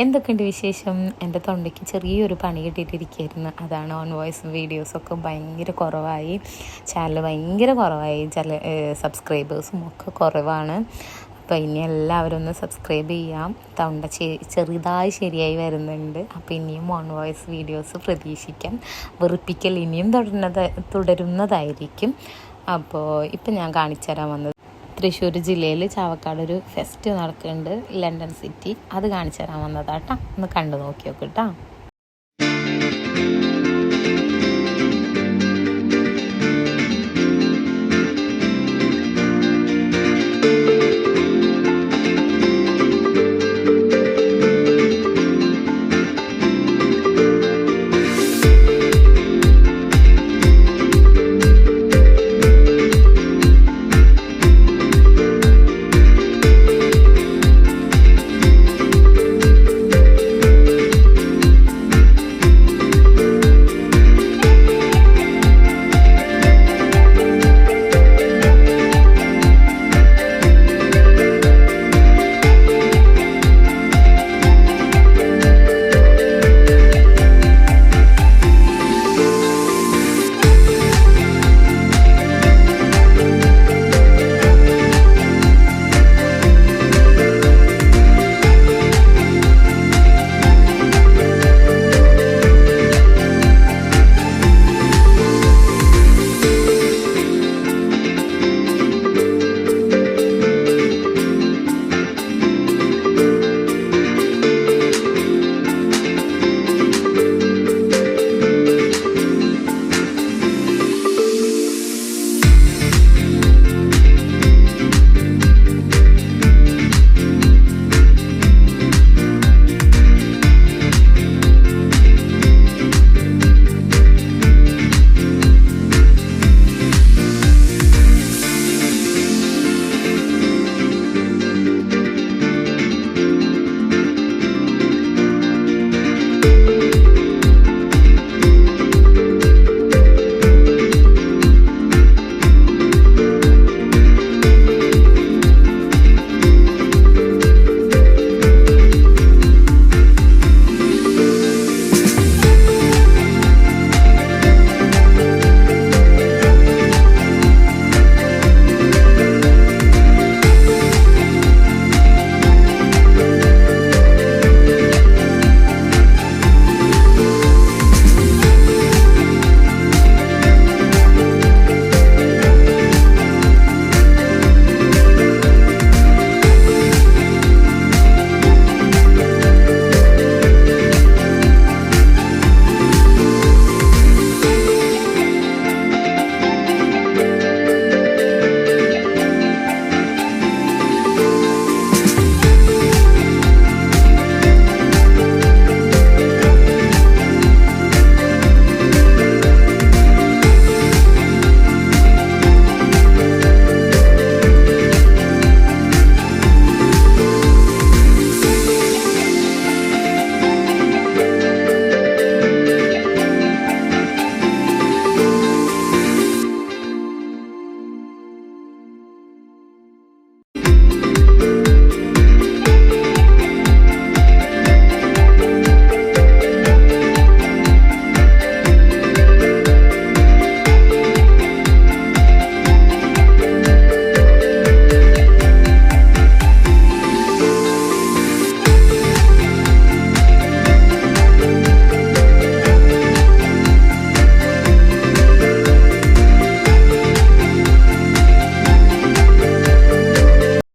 എന്തൊക്കെയുണ്ട് വിശേഷം? എൻ്റെ തൊണ്ടയ്ക്ക് ചെറിയൊരു പണി കിട്ടിയിട്ടിരിക്കുകയായിരുന്നു. അതാണ് ഓൺ വോയിസും വീഡിയോസൊക്കെ ഭയങ്കര കുറവായി, ചാനൽ ഭയങ്കര കുറവായി, സബ്സ്ക്രൈബേഴ്സും ഒക്കെ കുറവാണ്. അപ്പോൾ ഇനി എല്ലാവരും ഒന്ന് സബ്സ്ക്രൈബ് ചെയ്യാം. തൊണ്ട ചെറുതായി ശരിയായി വരുന്നുണ്ട്. അപ്പോൾ ഇനിയും ഓൺ വോയിസ് വീഡിയോസ് പ്രതീക്ഷിക്കാം. വെറുപ്പിക്കൽ ഇനിയും തുടരുന്നതായിരിക്കും. അപ്പോൾ ഇപ്പം ഞാൻ കാണിച്ചു തരാൻ വന്നത് തൃശ്ശൂർ ജില്ലയിൽ ചാവക്കാട് ഒരു ഫെസ്റ്റ് നടക്കുന്നുണ്ട്, ലണ്ടൻ സിറ്റി. അത് കാണിച്ചു തരാൻ വന്നതാട്ടാ. ഒന്ന് കണ്ടു നോക്കി നോക്ക് കേട്ടോ.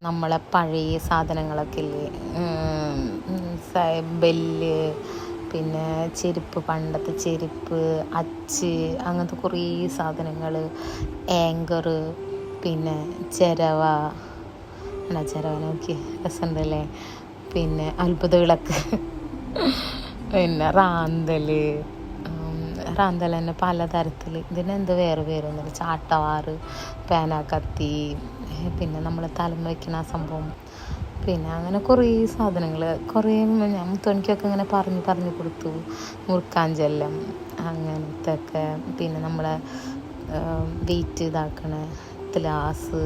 നമ്മളെ പഴയ സാധനങ്ങളൊക്കെ ഇല്ലേ, ബെല്ല്, പിന്നെ ചെരുപ്പ്, പണ്ടത്തെ ചെരുപ്പ്, അച്ച്, അങ്ങനത്തെ കുറേ സാധനങ്ങൾ, ആങ്കർ, പിന്നെ ചിരവ നോക്കി രസമുണ്ടല്ലേ, പിന്നെ അത്ഭുത വിളക്ക്, പിന്നെ റാന്തൽ തന്നെ പലതരത്തിൽ. ഇതിനെന്ത് വേറെ പേരൊന്നുമില്ല. ചാട്ടവാറ്, പേനാക്കത്തി, പിന്നെ നമ്മൾ തലം വയ്ക്കുന്ന ആ സംഭവം, പിന്നെ അങ്ങനെ കുറേ സാധനങ്ങൾ. കുറേ ഞാൻ മുത്തോണിക്കൊക്കെ ഇങ്ങനെ പറഞ്ഞു കൊടുത്തു. മുറുക്കാഞ്ചെല്ലം അങ്ങനത്തെ ഒക്കെ. പിന്നെ നമ്മളെ വെയിറ്റ് ഇതാക്കണ ഗ്ലാസ്,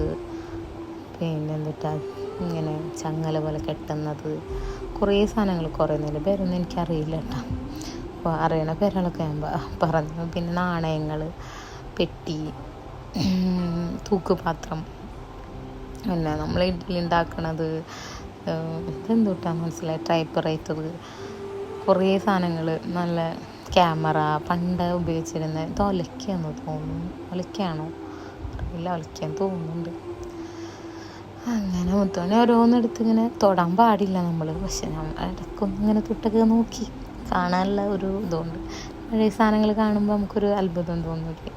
പിന്നെ എന്നിട്ട് ഇങ്ങനെ ചങ്ങല പോലെ കെട്ടുന്നത്, കുറേ സാധനങ്ങൾ, കുറേ നേരം പേരൊന്നും എനിക്കറിയില്ല കേട്ടോ. അപ്പോൾ അറിയണ പേരുകളൊക്കെ ഞാൻ പറഞ്ഞു. പിന്നെ നാണയങ്ങൾ, പെട്ടി, തൂക്കുപാത്രം, പിന്നെ നമ്മൾ ഇഡ്ഡലി ഉണ്ടാക്കണത്, ഇതെന്തൂട്ടാ മനസ്സിലായി, ടൈപ്പ് റൈറ്റർ, കുറേ സാധനങ്ങൾ, നല്ല ക്യാമറ, പണ്ട് ഉപയോഗിച്ചിരുന്ന ഇത് ഒലയ്ക്കാന്ന് തോന്നുന്നു, ഒലയ്ക്കാണോ അറിയില്ല, ഒലയ്ക്കാൻ തോന്നുന്നുണ്ട്. അങ്ങനെ മുത്തോനെ ഓരോന്നെടുത്ത് ഇങ്ങനെ തൊടാൻ പാടില്ല നമ്മൾ, പക്ഷെ നമ്മൾ ഇടയ്ക്കൊന്നും ഇങ്ങനെ തൊട്ടൊക്കെ നോക്കി കാണാനുള്ള ഒരു ഇതുകൊണ്ട് പഴയ സാധനങ്ങൾ കാണുമ്പോൾ നമുക്കൊരു അത്ഭുതം തോന്നില്ലേ,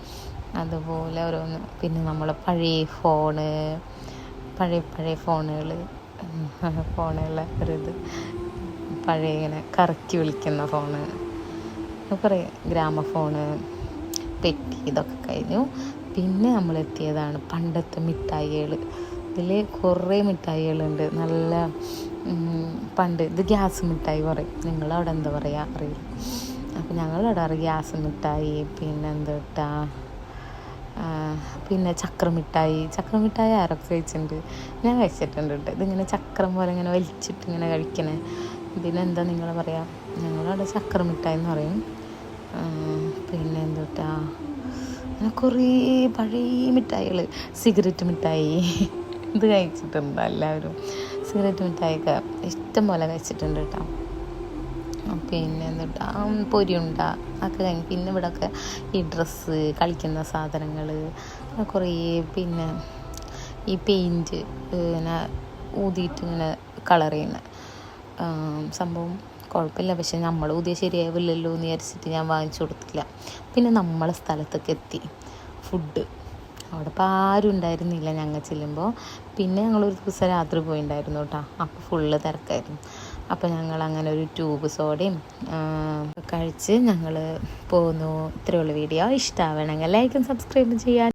അതുപോലെ ഓരോന്ന്. പിന്നെ നമ്മളെ പഴയ ഫോണുകളെ ഒരിത്, പഴയ ഇങ്ങനെ കറക്കി വിളിക്കുന്ന ഫോണ്, കുറേ ഗ്രാമഫോണ്, പെട്ടി, ഇതൊക്കെ കഴിഞ്ഞു. പിന്നെ നമ്മളെത്തിയതാണ് പണ്ടത്തെ മിഠായികൾ. ഇതിൽ കുറേ മിഠായികളുണ്ട്, നല്ല പണ്ട് ഇത് ഗ്യാസ് മിഠായി പറയും, നിങ്ങളവിടെ എന്താ പറയുക അറിയില്ല. അപ്പോൾ ഞങ്ങളവിടെ അറിയാം ഗ്യാസ് മിഠായി. പിന്നെ എന്താ, പിന്നെ ചക്രമിഠായി ആരൊക്കെ കഴിച്ചിട്ടുണ്ട്? ഞാൻ കഴിച്ചിട്ടുണ്ട് കേട്ടോ. ഇതിങ്ങനെ ചക്രം പോലെ ഇങ്ങനെ വലിച്ചിട്ട് ഇങ്ങനെ കഴിക്കണേ, ഇതിനെന്താ നിങ്ങൾ പറയാം? ഞങ്ങളവിടെ ചക്രമിഠായി എന്ന് പറയും. പിന്നെ എന്താ, അങ്ങനെ കുറേ പഴയ മിഠായികൾ, സിഗരറ്റ് മിഠായി ഇത് കഴിച്ചിട്ടുണ്ട് എല്ലാവരും. സിഗരറ്റ് മിഠായിയൊക്കെ ഇഷ്ടം പോലെ കഴിച്ചിട്ടുണ്ട് കേട്ടോ. പിന്നെ എന്താ, പൊരിയുണ്ട ഒക്കെ കഴിഞ്ഞ് പിന്നെ ഇവിടെയൊക്കെ ഈ ഡ്രസ്സ്, കളിക്കുന്ന സാധനങ്ങൾ, കുറേ, പിന്നെ ഈ പെയിൻറ്റ് ഇങ്ങനെ ഊതിയിട്ട് ഇങ്ങനെ കളർ ചെയ്യുന്ന സംഭവം കുഴപ്പമില്ല, പക്ഷെ നമ്മൾ ഊതിയ ശരിയാവില്ലല്ലോ എന്ന് വിചാരിച്ചിട്ട് ഞാൻ വാങ്ങിച്ചു കൊടുത്തില്ല. പിന്നെ നമ്മളെ സ്ഥലത്തൊക്കെ എത്തി. ഫുഡ് അവിടെ ഇപ്പോൾ ആരും ഉണ്ടായിരുന്നില്ല ഞങ്ങൾ ചെല്ലുമ്പോൾ. പിന്നെ ഞങ്ങളൊരു ദിവസം രാത്രി പോയിണ്ടായിരുന്നു കേട്ടോ, അപ്പോൾ ഫുള്ള് തിരക്കായിരുന്നു. അപ്പോൾ ഞങ്ങൾ അങ്ങനെ ഒരു ട്യൂബ് സോഡയും കഴിച്ച് ഞങ്ങൾ പോന്നു. ഇത്രയുള്ള വീഡിയോ ഇഷ്ടമാവണമെങ്കിൽ ലൈക്കും സബ്സ്ക്രൈബും ചെയ്യാൻ